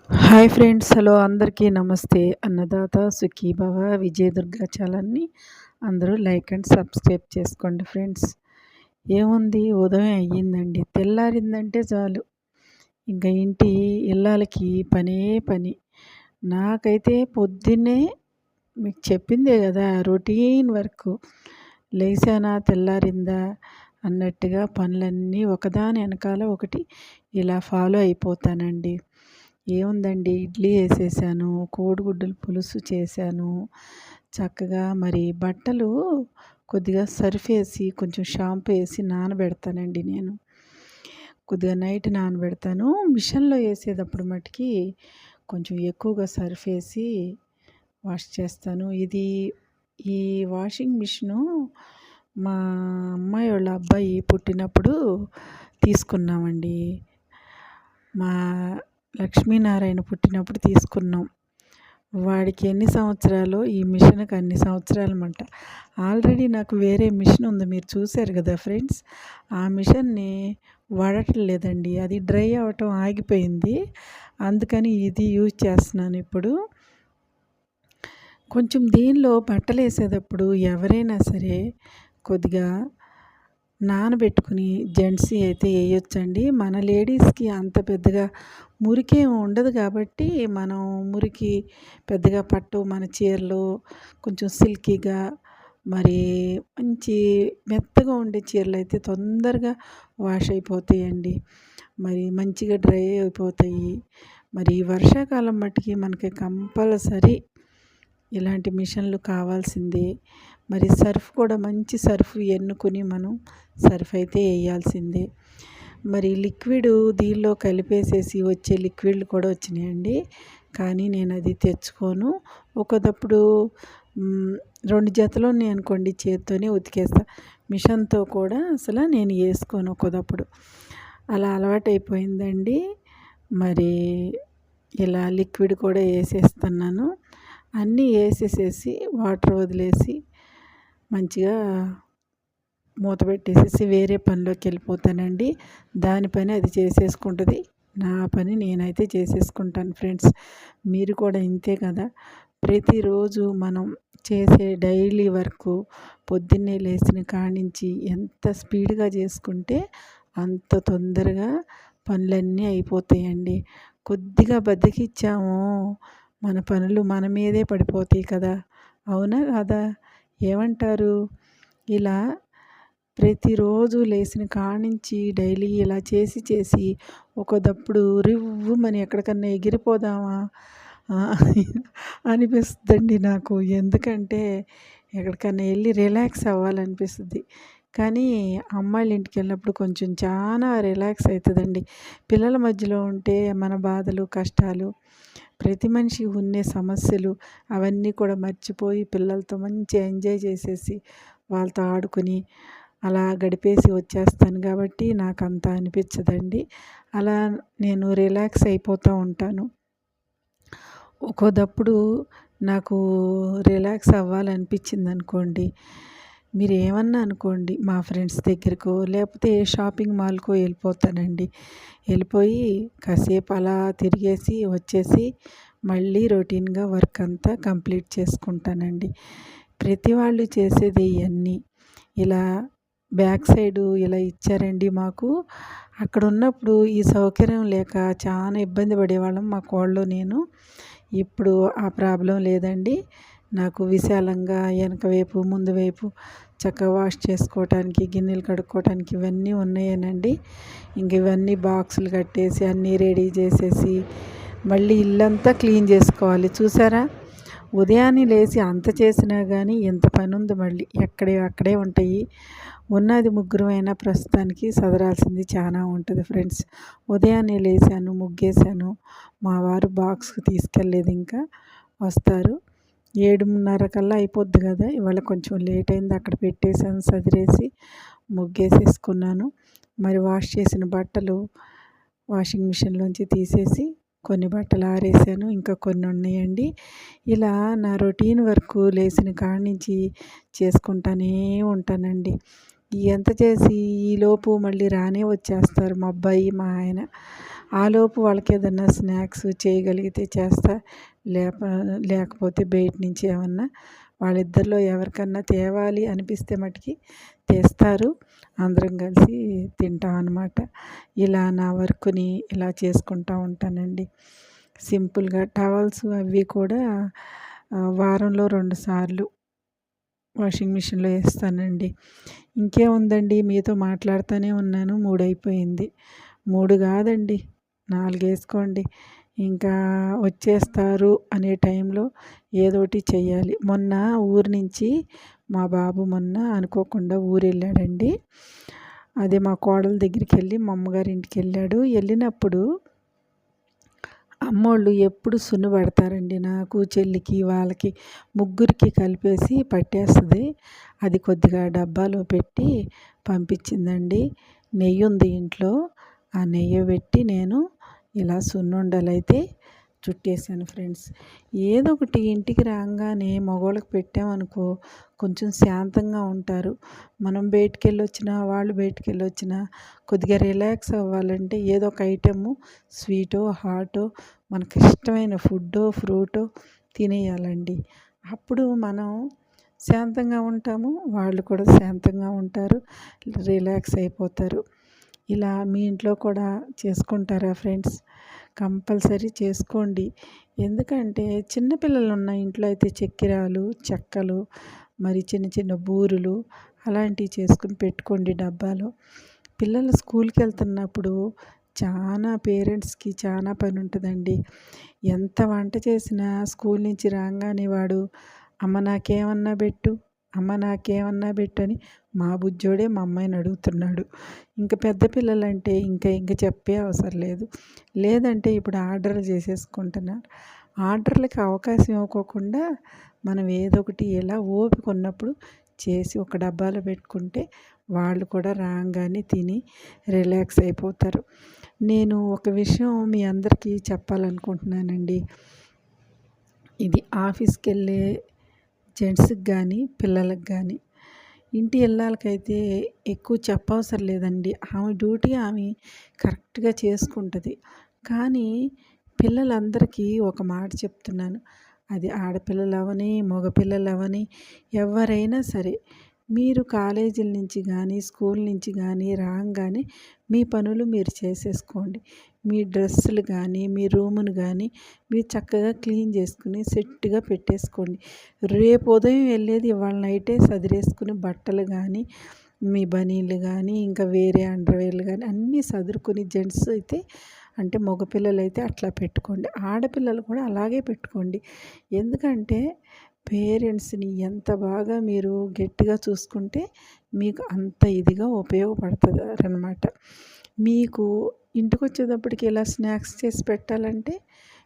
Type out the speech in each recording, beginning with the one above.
Hi friends. Hello అందరికీ నమస్తే. అన్నదాత సుఖీభవ. విజయదుర్గ ఛానల్‌ని అందరూ లైక్ అండ్ సబ్స్క్రైబ్ చేసుకోండి ఫ్రెండ్స్. ఏముంది, ఉదయం అయ్యిందండి. తెల్లారిందంటే చాలు ఇంక ఇంటి ఇల్లాలకి పనే పని. నాకైతే పొద్దున్నే మీకు చెప్పిందే కదా, రొటీన్ వర్క్. లేచానా, తెల్లారిందా అన్నట్టుగా పనులన్నీ ఒకదాని వెనకాల ఒకటి ఇలా ఫాలో అయిపోతానండి. ఏముందండి, ఇడ్లీ వేసేసాను, కోడిగుడ్డుల పులుసు చేశాను. చక్కగా మరి బట్టలు కొద్దిగా సర్ఫ్ వేసి కొంచెం షాంపూ వేసి నానబెడతానండి నేను. కొద్దిగా నైట్ నానబెడతాను. మిషన్లో వేసేటప్పుడు మటుకి కొంచెం ఎక్కువగా సర్ఫ్ వేసి వాష్ చేస్తాను. ఈ వాషింగ్ మిషను మా అమ్మాయి వాళ్ళ అబ్బాయి పుట్టినప్పుడు తీసుకున్నామండి. మా లక్ష్మీనారాయణ పుట్టినప్పుడు తీసుకున్నాం. వాడికి ఎన్ని సంవత్సరాలో, ఈ మిషన్కి అన్ని సంవత్సరాలన్నమాట. ఆల్రెడీ నాకు వేరే మిషన్ ఉంది, మీరు చూశారు కదా ఫ్రెండ్స్. ఆ మిషన్ని వాడటం లేదండి, అది డ్రై అవ్వటం ఆగిపోయింది. అందుకని ఇది యూజ్ చేస్తున్నాను ఇప్పుడు. కొంచెం దీనిలో బట్టలు వేసేటప్పుడు ఎవరైనా సరే కొద్దిగా నానబెట్టుకుని జెంట్స్ అయితే వేయొచ్చండి. మన లేడీస్కి అంత పెద్దగా మురికేం ఉండదు కాబట్టి మనం మురికి పెద్దగా పట్టు. మన చీరలు కొంచెం సిల్కీగా, మరి మంచి మెత్తగా ఉండే చీరలు అయితే తొందరగా వాష్ అయిపోతాయండి. మరి మంచిగా డ్రై అయిపోతాయి. మరి వర్షాకాలం మట్టుకి మనకి కంపల్సరీ ఇలాంటి మిషన్లు కావాల్సిందే. మరి సర్ఫ్ కూడా మంచి సర్ఫ్ ఎన్నుకొని మనం సర్ఫ్ అయితే వేయాల్సిందే. మరి లిక్విడ్ దీనిలో కలిపేసేసి వచ్చే లిక్విడ్లు కూడా వచ్చినాయండి. కానీ నేను అది తెచ్చుకోను. ఒక్కొక్కప్పుడు 2 జతలు ఉన్నాయి అనుకోండి, చేత్తోనే ఉతికేస్తా. మిషన్తో కూడా అసలు నేను వేసుకోను ఒక్కొక్కప్పుడు. అలా అలవాటైపోయిందండి. మరి ఇలా లిక్విడ్ కూడా వేసేస్తున్నాను. అన్నీ వేసేసేసి వాటర్ వదిలేసి మంచిగా మూత పెట్టేసేసి వేరే పనిలోకి వెళ్ళిపోతానండి. దాని పని అది చేసేసుకుంటుంది, నా పని నేనైతే చేసేసుకుంటాను ఫ్రెండ్స్. మీరు కూడా ఇంతే కదా. ప్రతిరోజు మనం చేసే డైలీ వర్క్ పొద్దున్నే లేచిన కానించి ఎంత స్పీడ్గా చేసుకుంటే అంత తొందరగా పనులన్నీ అయిపోతాయండి. కొద్దిగా బద్దకిచ్చాము, మన పనులు మన మీదే పడిపోతాయి కదా. అవునా కదా, ఏమంటారు? ఇలా ప్రతిరోజు లేచిన కానించి డైలీ ఇలా చేసి ఒక్కొక్కప్పుడు రివ్వుమని ఎక్కడికన్నా ఎగిరిపోదామా అనిపిస్తుందండి నాకు. ఎందుకంటే ఎక్కడికన్నా వెళ్ళి రిలాక్స్ అవ్వాలనిపిస్తుంది. కానీ అమ్మాయిల ఇంటికి వెళ్ళినప్పుడు కొంచెం చాలా రిలాక్స్ అవుతుందండి. పిల్లల మధ్యలో ఉంటే మన బాధలు, కష్టాలు, ప్రతి మనిషి ఉండే సమస్యలు అవన్నీ కూడా మర్చిపోయి పిల్లలతో మంచిగా ఎంజాయ్ చేసేసి వాళ్ళతో ఆడుకొని అలా గడిపేసి వచ్చేస్తాను కాబట్టి నాకు అంత అనిపించదండి. అలా నేను రిలాక్స్ అయిపోతూ ఉంటాను. ఒక్కొక్కప్పుడు నాకు రిలాక్స్ అవ్వాలనిపించింది అనుకోండి, మీరు ఏమన్నా అనుకోండి, మా ఫ్రెండ్స్ దగ్గరకో లేకపోతే షాపింగ్ మాల్కో వెళ్ళిపోతానండి. వెళ్ళిపోయి కాసేపు అలా తిరిగేసి వచ్చేసి మళ్ళీ రొటీన్గా వర్క్ అంతా కంప్లీట్ చేసుకుంటానండి. ప్రతి వాళ్ళు చేసేది ఇవన్నీ. ఇలా బ్యాక్ సైడు ఇలా ఇచ్చారండి మాకు. అక్కడ ఉన్నప్పుడు ఈ సౌకర్యం లేక చాలా ఇబ్బంది పడేవాళ్ళం, మా కోడలు నేను. ఇప్పుడు ఆ ప్రాబ్లం లేదండి. నాకు విశాలంగా వెనక వైపు, ముందు వైపు చక్కగా వాష్ చేసుకోవటానికి, గిన్నెలు కడుక్కోవటానికి ఇవన్నీ ఉన్నాయేనండి. ఇంక ఇవన్నీ బాక్సులు కట్టేసి అన్నీ రెడీ చేసేసి మళ్ళీ ఇల్లంతా క్లీన్ చేసుకోవాలి. చూసారా, ఉదయాన్నే లేచి అంత చేసినా కానీ ఎంత పని ఉంది, మళ్ళీ అక్కడే ఉంటాయి. ఉన్నది ముగ్గురమైనా ప్రస్తుతానికి సదరాల్సింది చాలా ఉంటుంది ఫ్రెండ్స్. ఉదయాన్నే లేచాను, ముగ్గేసాను. మా వారు బాక్స్కి తీసుకెళ్ళలేదు, ఇంకా వస్తారు. 7:30 కల్లా అయిపోద్ది కదా. ఇవాళ కొంచెం లేట్ అయింది, అక్కడ పెట్టేసాను, సదిరేసి ముగ్గేసేసుకున్నాను. మరి వాష్ చేసిన బట్టలు వాషింగ్ మిషన్లోంచి తీసేసి కొన్ని బట్టలు ఆరేసాను, ఇంకా కొన్ని ఉన్నాయండి. ఇలా నా రొటీన్ వర్క్ లేచిన కాడి నుంచి చేసుకుంటానే ఉంటానండి. ఎంత చేసి ఈలోపు మళ్ళీ రానే వచ్చేస్తారు మా అబ్బాయి, మా ఆయన. ఆలోపు వాళ్ళకి ఏదన్నా స్నాక్స్ చేయగలిగితే చేస్తా. లేప లేకపోతే బయట నుంచి ఏమన్నా వాళ్ళిద్దరిలో ఎవరికన్నా తేవాలి అనిపిస్తే మటుకి తెస్తారు. అందరం కలిసి తింటాం అన్నమాట. ఇలా నా వర్క్‌ని ఇలా చేసుకుంటూ ఉంటానండి. సింపుల్‌గా టవల్స్ అవి కూడా వారంలో 2 సార్లు వాషింగ్ మిషన్‌లో ఏస్తానండి. ఇంకేముందండి, మీతో మాట్లాడుతూనే ఉన్నాను. 3 అయిపోయింది. 3 కాదండి, 4 ఏసుకోండి. ఇంకా వచ్చేస్తారు అనే టైంలో ఏదోటి చెయ్యాలి. మొన్న ఊరు నుంచి మా బాబు మొన్న అనుకోకుండా ఊరెళ్ళాడండి. అదే మా కోడల దగ్గరికెళ్ళి మా అమ్మగారి ఇంటికెళ్ళాడు. వెళ్ళినప్పుడు అమ్మోళ్ళు ఎప్పుడు సున్ను పడతారండి. నాకు, చెల్లికి, వాళ్ళకి ముగ్గురికి కలిపేసి పట్టేస్తుంది. అది కొద్దిగా డబ్బాలో పెట్టి పంపించిందండి. నెయ్యి ఉంది ఇంట్లో. ఆ నెయ్యి పెట్టి నేను ఇలా సున్నుండలైతే చుట్టేసాను ఫ్రెండ్స్. ఏదో ఒకటి ఇంటికి రాగానే మగవాళ్ళకి పెట్టామనుకో కొంచెం శాంతంగా ఉంటారు. మనం బయటికెళ్ళొచ్చినా, వాళ్ళు బయటికెళ్ళొచ్చినా కొద్దిగా రిలాక్స్ అవ్వాలంటే ఏదో ఒక ఐటెము స్వీటో, హాటో, మనకిష్టమైన ఫుడ్డో, ఫ్రూటో తినేయాలండి. అప్పుడు మనం శాంతంగా ఉంటాము. వాళ్ళు కూడా శాంతంగా ఉంటారు. రిలాక్స్ అయిపోతారు. ఇలా మీ ఇంట్లో కూడా చేసుకుంటారా ఫ్రెండ్స్? కంపల్సరీ చేసుకోండి. ఎందుకంటే చిన్నపిల్లలు ఉన్న ఇంట్లో అయితే చక్కెరాలు, చెక్కలు, మరి చిన్న చిన్న బూరులు అలాంటివి చేసుకుని పెట్టుకోండి డబ్బాలో. పిల్లలు స్కూల్కి వెళ్తున్నప్పుడు చాలా పేరెంట్స్కి చాలా పని ఉంటుందండి. ఎంత వంట చేసినా స్కూల్ నుంచి రాగానే వాడు అమ్మ నాకేమన్నా పెట్టు, అమ్మ నాకేమన్నా పెట్టు అని మా బుజ్జోడే మా అమ్మాయిని అడుగుతున్నాడు. ఇంక పెద్ద పిల్లలంటే ఇంక చెప్పే అవసరం లేదు. లేదంటే ఇప్పుడు ఆర్డర్లు చేసేసుకుంటున్నారు. ఆర్డర్లకి అవకాశం ఇవ్వకోకుండా మనం ఏదో ఒకటి ఎలా ఓపిక ఉన్నప్పుడు చేసి ఒక డబ్బాలో పెట్టుకుంటే వాళ్ళు కూడా రాగానే తిని రిలాక్స్ అయిపోతారు. నేను ఒక విషయం మీ అందరికీ చెప్పాలనుకుంటున్నానండి. ఇది ఆఫీస్కి వెళ్ళే జెంట్స్కి కానీ పిల్లలకి కానీ ఇంటి ఇల్లాలకైతే ఎక్కువ చెప్పవసరం లేదండి. ఆమె డ్యూటీ ఆమె కరెక్ట్‌గా చేసుకుంటుంది. కానీ పిల్లలందరికీ ఒక మాట చెప్తున్నాను. అది ఆడపిల్లలవని, మగపిల్లలవని ఎవరైనా సరే మీరు కాలేజీల నుంచి కానీ, స్కూల్ నుంచి కానీ రాంగానే మీ పనులు మీరు చేసేసుకోండి. మీ డ్రెస్సులు కానీ, మీ రూమును కానీ మీరు చక్కగా క్లీన్ చేసుకుని సెట్‌గా పెట్టేసుకోండి. రేపు ఉదయం వెళ్ళేది ఇవాళ నైటే సదిరేసుకుని బట్టలు కానీ, మీ బనీన్లు కానీ, ఇంకా వేరే అండర్‌వేర్లు కానీ అన్నీ సదురుకొని జెంట్స్ అయితే అంటే మగపిల్లలైతే అట్లా పెట్టుకోండి. ఆడపిల్లలు కూడా అలాగే పెట్టుకోండి. ఎందుకంటే పేరెంట్స్‌ని ఎంత బాగా మీరు గట్టిగా చూసుకుంటే మీకు అంత ఇదిగా ఉపయోగపడుతుందనమాట. మీకు ఇంటికొచ్చేటప్పటికి ఇలా స్నాక్స్ చేసి పెట్టాలంటే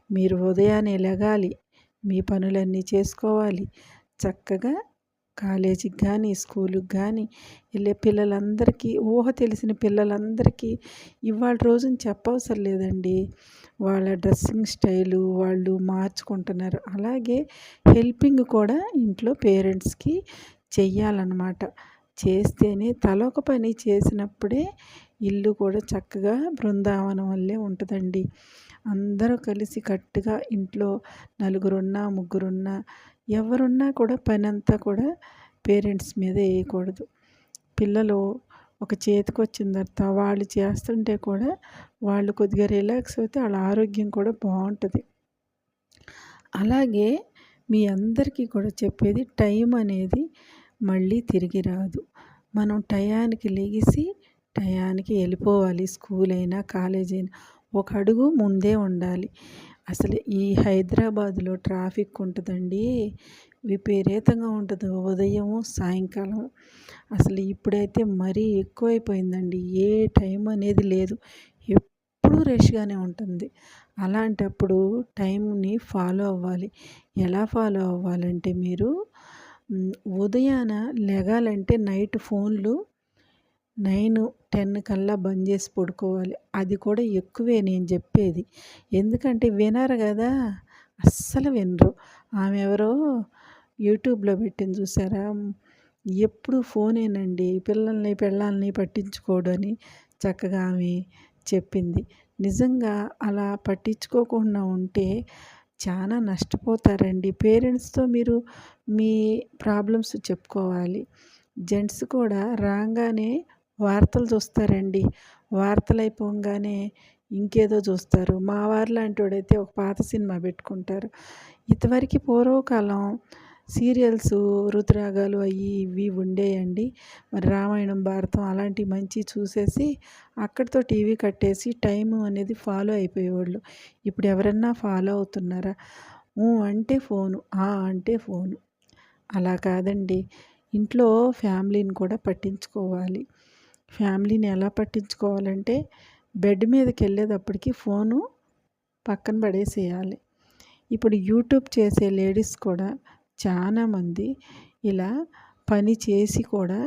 మీరు ఉదయాన్నే లెగాలి. మీ పనులన్నీ చేసుకోవాలి. చక్కగా కాలేజీకి కానీ, స్కూలుకి కానీ వెళ్ళే పిల్లలందరికీ ఊహ తెలిసిన పిల్లలందరికీ ఇవాళ రోజున చెప్పవసరం లేదండి. వాళ్ళ డ్రెస్సింగ్ స్టైలు వాళ్ళు మార్చుకుంటున్నారు. అలాగే హెల్పింగ్ కూడా ఇంట్లో పేరెంట్స్‌కి చెయ్యాలన్నమాట. చేస్తేనే తలొక పని చేసినప్పుడే ఇల్లు కూడా చక్కగా బృందావనం వల్లే ఉంటుందండి. అందరూ కలిసి కట్టుగా ఇంట్లో నలుగురున్నా, ముగ్గురున్నా ఎవరున్నా కూడా పనంతా కూడా పేరెంట్స్ మీద వేయకూడదు. పిల్లలు ఒక చేతికొచ్చిన తర్వాత వాళ్ళు చేస్తుంటే కూడా వాళ్ళు కొద్దిగా రిలాక్స్ అవుతే వాళ్ళ ఆరోగ్యం కూడా బాగుంటుంది. అలాగే మీ అందరికీ కూడా చెప్పేది టైం అనేది మళ్ళీ తిరిగి రాదు. మనం టయానికి లెగిసి టయానికి వెళ్ళిపోవాలి. స్కూల్ అయినా కాలేజ్ అయినా ఒక అడుగు ముందే ఉండాలి. అసలు ఈ హైదరాబాద్లో ట్రాఫిక్ ఉంటుందండి, విపరీతంగా ఉంటుంది ఉదయము సాయంకాలం. అసలు ఇప్పుడైతే మరీ ఎక్కువైపోయిందండి. ఏ టైం అనేది లేదు, ఎప్పుడూ రష్గానే ఉంటుంది. అలాంటప్పుడు టైంని ఫాలో అవ్వాలి. ఎలా ఫాలో అవ్వాలంటే మీరు ఉదయాన లెగాలంటే నైట్ ఫోన్లు 9, 10 కల్లా బంద్ చేసి పడుకోవాలి. అది కూడా ఎక్కువే నేను చెప్పేది. ఎందుకంటే వినరు కదా, అస్సలు వినరు. ఆమె ఎవరో యూట్యూబ్లో పెట్టింది చూసారా, ఎప్పుడు ఫోనేనండి, పిల్లల్ని పెళ్ళాలని పట్టించుకోడు అని చక్కగా ఆమె చెప్పింది. నిజంగా అలా పట్టించుకోకుండా ఉంటే చాలా నష్టపోతారండి. పేరెంట్స్‌తో మీరు మీ ప్రాబ్లమ్స్ చెప్పుకోవాలి. జెంట్స్ కూడా రాంగానే వార్తలు చూస్తారండి. వార్తలయిపోంగానే ఇంకేదో చూస్తారు. మా వారు లాంటోడైతే ఒక పాత సినిమా పెట్టుకుంటారు. ఇదివరకి పూర్వకాలం సీరియల్సు, ఋతురాగాలు అయ్యి ఇవి ఉండేయండి. మరి రామాయణం, భారతం అలాంటివి మంచివి చూసేసి అక్కడితో టీవీ కట్టేసి టైము అనేది ఫాలో అయిపోయేవాళ్ళు. ఇప్పుడు ఎవరన్నా ఫాలో అవుతున్నారా? ఊ అంటే ఫోను, ఆ అంటే ఫోను. అలా కాదండి. ఇంట్లో ఫ్యామిలీని కూడా పట్టించుకోవాలి. ఫ్యామిలీని ఎలా పట్టించుకోవాలంటే బెడ్ మీదకెళ్ళేటప్పటికి ఫోను పక్కన పడేసేయాలి. ఇప్పుడు యూట్యూబ్ చేసే లేడీస్ కూడా చాలామంది ఇలా పని చేసి కూడా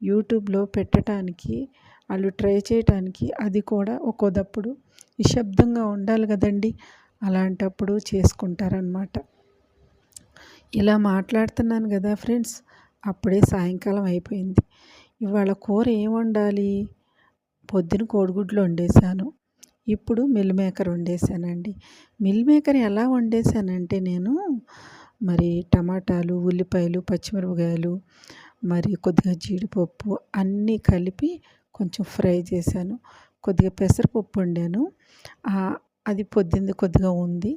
యూట్యూబ్లో పెట్టడానికి వాళ్ళు ట్రై చేయటానికి అది కూడా ఒక్కోదప్పుడు నిశ్శబ్దంగా ఉండాలి కదండి. అలాంటప్పుడు చేసుకుంటారనమాట. ఇలా మాట్లాడుతున్నాను కదా ఫ్రెండ్స్, అప్పుడే సాయంకాలం అయిపోయింది. ఇవాళ కూర ఏం వండాలి? పొద్దున కోడిగుడ్లు వండేసాను. ఇప్పుడు మిల్ మేకర్ వండేసానండి. మిల్ మేకర్ ఎలా వండేసానంటే నేను మరి టమాటాలు, ఉల్లిపాయలు, పచ్చిమిరపకాయలు, మరి కొద్దిగా జీడిపప్పు అన్నీ కలిపి కొంచెం ఫ్రై చేశాను. కొద్దిగా పెసరపప్పు వండాను. అది పొద్దున్నది కొద్దిగా ఉంది.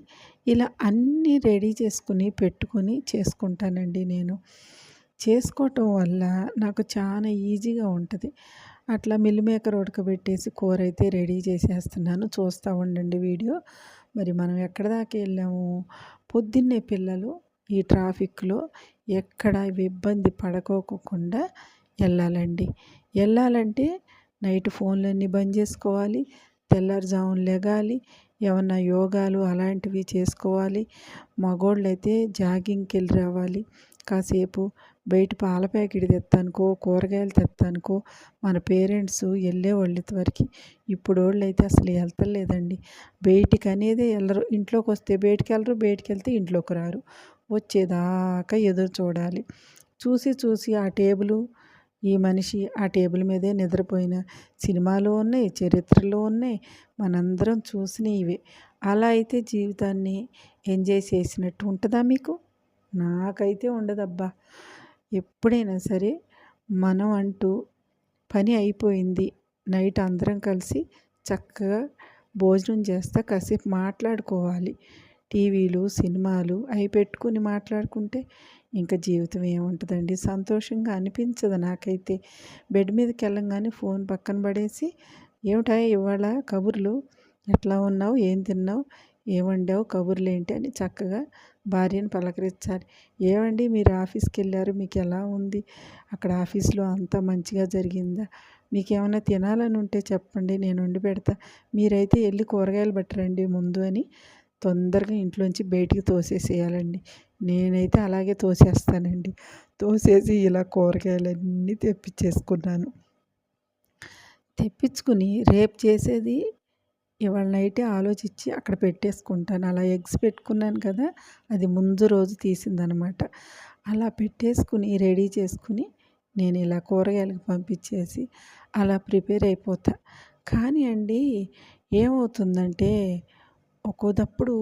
ఇలా అన్నీ రెడీ చేసుకుని పెట్టుకొని చేసుకుంటానండి నేను. చేసుకోవటం వల్ల నాకు చాలా ఈజీగా ఉంటుంది. అట్లా మిల్ మేకర్ ఉడకబెట్టేసి కూర అయితే రెడీ చేసేస్తున్నాను. చూస్తూ ఉండండి వీడియో. మరి మనం ఎక్కడి దాకా వెళ్ళాము? పొద్దున్నే పిల్లలు ఈ ట్రాఫిక్లో ఎక్కడ ఇబ్బంది పడుకోకుండా వెళ్ళాలండి. వెళ్ళాలంటే నైట్ ఫోన్లన్నీ బంద్ చేసుకోవాలి. తెల్లారుజామున లెగాలి. ఏమన్నా యోగాలు అలాంటివి చేసుకోవాలి. మగోళ్ళైతే జాగింగ్కి వెళ్ళి రావాలి. కాసేపు బయట పాల ప్యాకెట్ తెత్తానుకో, కూరగాయలు తెత్తానుకో మన పేరెంట్స్ వెళ్ళేవాళ్ళు ఇదివరకు. ఇప్పుడోళ్ళు అయితే అసలు వెళ్తలేదండి. బయటికి అనేదే వెళ్ళరు. ఇంట్లోకి వస్తే బయటికి వెళ్ళరు, బయటికి వెళ్తే ఇంట్లోకి రారు. వచ్చేదాకా ఎదురు చూడాలి. చూసి చూసి ఆ టేబుల్, ఈ మనిషి ఆ టేబుల్ మీదే నిద్రపోయిన సినిమాలు ఉన్నాయి, చరిత్రలు ఉన్నాయి, మనందరం చూసినవి ఇవే. అలా అయితే జీవితాన్ని ఎంజాయ్ చేసినట్టు ఉంటుందా మీకు? నాకైతే ఉండదబ్బా. ఎప్పుడైనా సరే మనం అంటూ పని అయిపోయింది, నైట్ అందరం కలిసి చక్కగా భోజనం చేస్తా కాసేపు మాట్లాడుకోవాలి. టీవీలు, సినిమాలు అవి పెట్టుకుని మాట్లాడుకుంటే ఇంకా జీవితం ఏముంటుందండి? సంతోషంగా అనిపించదు నాకైతే. బెడ్ మీదకి వెళ్ళంగానే ఫోన్ పక్కన పడేసి, ఏమిటా ఇవాళ కబుర్లు, ఎట్లా ఉన్నావు, ఏం తిన్నావు, ఏం వండావు, కబుర్లు ఏంటి అని చక్కగా భార్యను పలకరించాలి. ఏమండి మీరు ఆఫీస్కి వెళ్ళారు, మీకు ఎలా ఉంది, అక్కడ ఆఫీస్లో అంతా మంచిగా జరిగిందా, మీకు ఏమైనా తినాలని ఉంటే చెప్పండి, నేను వండి పెడతా, మీరైతే వెళ్ళి కూరగాయలు పట్టరండి ముందు అని తొందరగా ఇంట్లోంచి బయటికి తోసేసేయాలండి. నేనైతే అలాగే తోసేస్తానండి. తోసేసి ఇలా కూరగాయలన్నీ తెప్పించేసుకున్నాను. తెప్పించుకుని రేపు చేసేది ఇవాళ నైటే ఆలోచించి అక్కడ పెట్టేసుకుంటాను. అలా ఎగ్స్ పెట్టుకున్నాను కదా, అది ముందు రోజు తీసిందనమాట. అలా పెట్టేసుకుని రెడీ చేసుకుని నేను ఇలా కూరగాయలకు పంపించేసి అలా ప్రిపేర్ అయిపోతా. కానీ అండి ఏమవుతుందంటే ఒక్కోదప్పుడు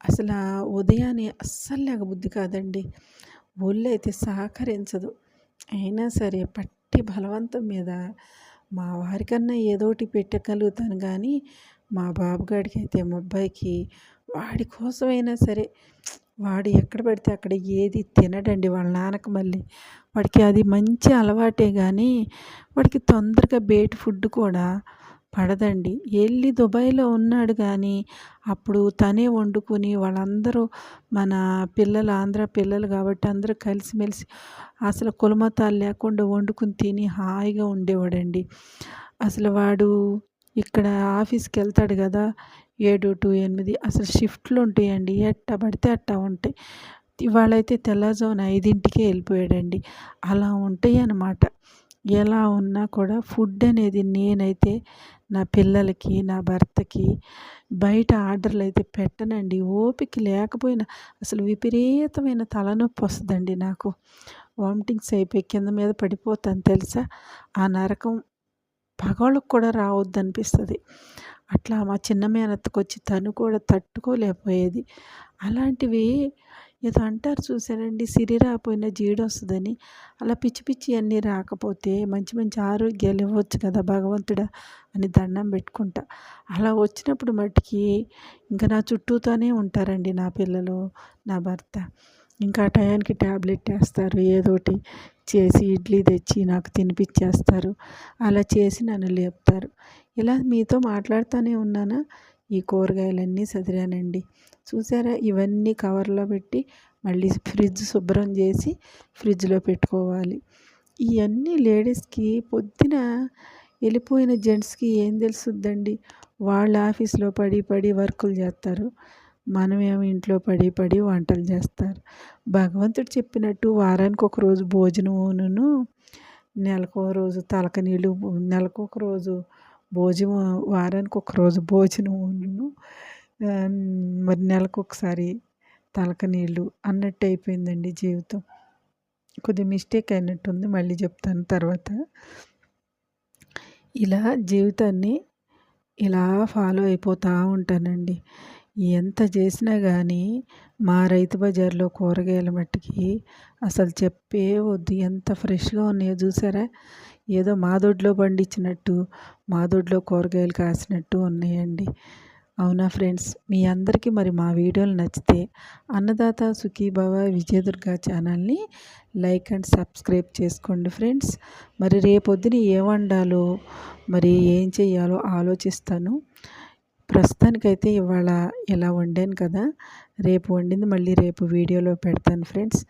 అసలు ఉదయాన్నే అస్సలు లేకబుద్ధి కాదండి. ఒళ్ళైతే సహకరించదు. అయినా సరే పట్టి బలవంతం మీద మా వారికన్నా ఏదోటి పెట్టగలుగుతాను కానీ మా బాబుగాడికి అయితే మా అబ్బాయికి వాడి కోసమైనా సరే వాడు ఎక్కడ పడితే అక్కడ ఏది తినడండి వాళ్ళ నాన్నకు. మళ్ళీ వాడికి అది మంచి అలవాటే కానీ వాడికి తొందరగా బయట ఫుడ్ కూడా పడదండి. వెళ్ళి దుబాయ్లో ఉన్నాడు కానీ అప్పుడు తనే వండుకొని వాళ్ళందరూ మన పిల్లలు ఆంధ్ర పిల్లలు కాబట్టి అందరూ కలిసిమెలిసి అసలు కులమతాలు లేకుండా వండుకుని తిని హాయిగా ఉండేవాడండి. అసలు వాడు ఇక్కడ ఆఫీస్కి వెళ్తాడు కదా, 7 to 8 అసలు షిఫ్ట్లు ఉంటాయండి, ఎట్టా పడితే అట్టా ఉంటాయి. ఇవాళైతే తెల్లవారుజామున 5కే వెళ్ళిపోయాడండి. అలా ఉంటాయి అన్నమాట. ఎలా ఉన్నా కూడా ఫుడ్ అనేది నేనైతే నా పిల్లలకి, నా భర్తకి బయట ఆర్డర్లు అయితే పెట్టనండి. ఓపిక లేకపోయినా అసలు విపరీతమైన తలనొప్పి వస్తుందండి నాకు. వామిటింగ్స్ అయిపోయి కింద మీద పడిపోతాను తెలుసా. ఆ నరకం పగోళ్ళకు కూడా రావద్దనిపిస్తుంది. అట్లా మా చిన్న మేనత్తకొచ్చి తను కూడా తట్టుకోలేకపోయేది. అలాంటివి ఏదో అంటారు చూసారండి, సిరి రాపోయిన జీడొస్తదని. అలా పిచ్చి పిచ్చియన్నీ రాకపోతే మంచి మంచి ఆరోగ్యాలు ఇవ్వచ్చు కదా భగవంతుడా అని దండం పెట్టుకుంటా. అలా వచ్చినప్పుడు మట్టికి ఇంక నా చుట్టూతోనే ఉంటారండి నా పిల్లలు, నా భర్త. ఇంకా ఆ టయానికి ట్యాబ్లెట్ వేస్తారు, ఏదోటి చేసి ఇడ్లీ తెచ్చి నాకు తినిపిచ్చేస్తారు. అలా చేసి నన్ను లేపుతారు. ఇలా మీతో మాట్లాడుతూనే ఉన్నానా, ఈ కూరగాయలన్నీ సదిరానండి. చూసారా, ఇవన్నీ కవర్లో పెట్టి మళ్ళీ ఫ్రిడ్జ్ శుభ్రం చేసి ఫ్రిడ్జ్లో పెట్టుకోవాలి. ఇవన్నీ లేడీస్కి పొద్దున వెళ్ళిపోయిన జెంట్స్కి ఏం తెలుసుద్దండి. వాళ్ళ ఆఫీస్లో పడి పడి వర్కులు చేస్తారు, మనమేమో ఇంట్లో పడి పడి వంటలు చేస్తారు. భగవంతుడు చెప్పినట్టు వారానికి ఒక రోజు భోజనమును, నెలకో రోజు తలక నీళ్ళు, నెలకొక రోజు భోజనం, వారానికి ఒక రోజు భోజనమును, మరి నెలకొకసారి తలక నీళ్ళు అన్నట్టు అయిపోయిందండి జీవితం. కొద్దిగా మిస్టేక్ అయినట్టుంది, మళ్ళీ చెప్తాను తర్వాత. ఇలా జీవితాన్ని ఇలా ఫాలో అయిపోతూ ఉంటానండి. ఎంత చేసినా కానీ మా రైతు బజార్లో కూరగాయల మట్టుకి అసలు చెప్పే వద్దు, ఎంత ఫ్రెష్గా ఉన్నాయో చూసారా. ఏదో మా దొడ్లో పండించినట్టు, మా దొడ్లో కూరగాయలు కాసినట్టు ఉన్నాయండి. అవునా ఫ్రెండ్స్, మీ అందరికీ మరి మా వీడియోలు నచ్చితే అన్నదాత సుఖీభవ విజయదుర్గ ఛానల్ని లైక్ అండ్ సబ్స్క్రైబ్ చేసుకోండి ఫ్రెండ్స్. మరి రేపొద్దున ఏం వండాలో, మరి ఏం చెయ్యాలో ఆలోచిస్తాను. ప్రస్తుతానికైతే ఇవాళ ఇలా వండాను కదా, రేపు వండింది మళ్ళీ రేపు వీడియోలో పెడతాను ఫ్రెండ్స్.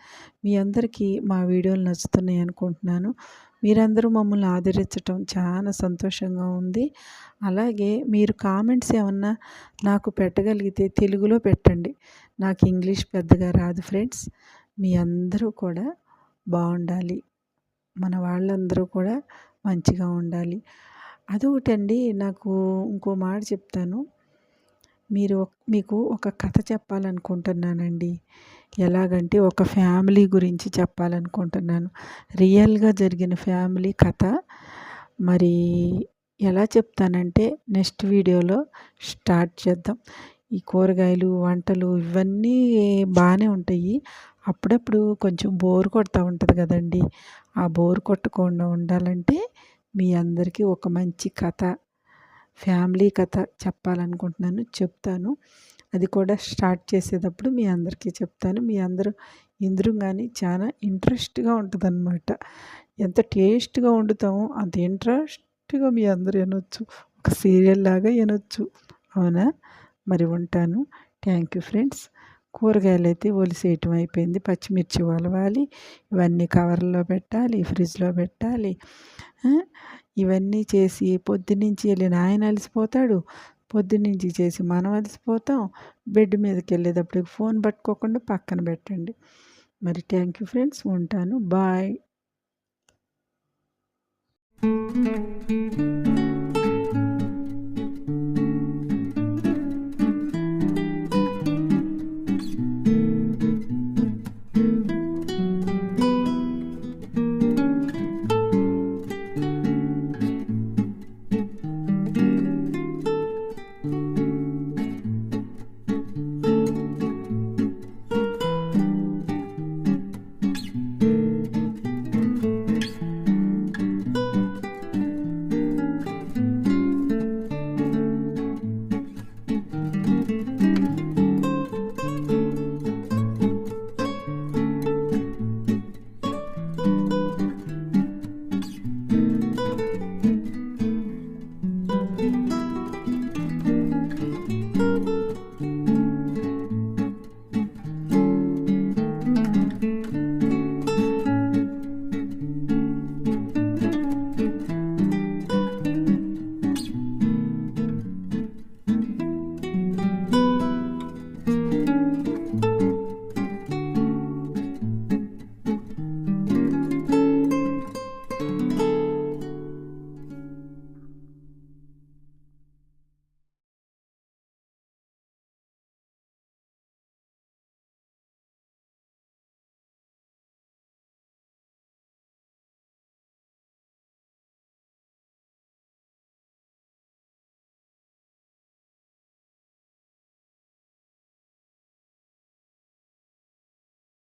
మీ అందరికీ మా వీడియోలు నచ్చుతున్నాయి అనుకుంటున్నాను. మీరందరూ మమ్మల్ని ఆదరించటం చాలా సంతోషంగా ఉంది. అలాగే మీరు కామెంట్స్ ఏమన్నా నాకు పెట్టగలిగితే తెలుగులో పెట్టండి, నాకు ఇంగ్లీష్ పెద్దగా రాదు ఫ్రెండ్స్. మీ అందరూ కూడా బాగుండాలి, మన వాళ్ళందరూ కూడా మంచిగా ఉండాలి. అదొకటండి, నాకు ఇంకో మాట చెప్తాను. మీకు ఒక కథ చెప్పాలనుకుంటున్నానండి. ఎలాగంటే ఒక ఫ్యామిలీ గురించి చెప్పాలనుకుంటున్నాను, రియల్గా జరిగిన ఫ్యామిలీ కథ. మరి ఎలా చెప్తానంటే నెక్స్ట్ వీడియోలో స్టార్ట్ చేద్దాం. ఈ కూరగాయలు వంటలు ఇవన్నీ బాగానే ఉంటాయి, అప్పుడప్పుడు కొంచెం బోర్ కొడతా ఉంటుంది కదండి. ఆ బోర్ కొట్టకుండా ఉండాలంటే మీ అందరికీ ఒక మంచి కథ, ఫ్యామిలీ కథ చెప్పాలనుకుంటున్నాను, చెప్తాను. అది కూడా స్టార్ట్ చేసేటప్పుడు మీ అందరికీ చెప్తాను. మీ అందరూ ఇందురు కానీ చాలా ఇంట్రెస్ట్గా ఉంటుందన్నమాట. ఎంత టేస్ట్గా వండుతామో అంత ఇంట్రెస్ట్గా మీ అందరూ వినొచ్చు, ఒక సీరియల్ లాగా వినొచ్చు. అవునా, మరి ఉంటాను. Thank you friends. కూరగాయలు అయితే ఒలిసేయటం అయిపోయింది, పచ్చిమిర్చి ఒలవాలి, ఇవన్నీ కవర్లో పెట్టాలి, ఫ్రిడ్జ్లో పెట్టాలి. ఇవన్నీ చేసి పొద్దున్నుంచి వెళ్ళిన ఆయన అలసిపోతాడు, పొద్దున్నుంచి చేసి మనం అలసిపోతాం. బెడ్ మీదకి వెళ్ళేటప్పుడు ఫోన్ పట్టుకోకుండా పక్కన పెట్టండి. మరి థ్యాంక్ యూ ఫ్రెండ్స్, ఉంటాను, బాయ్.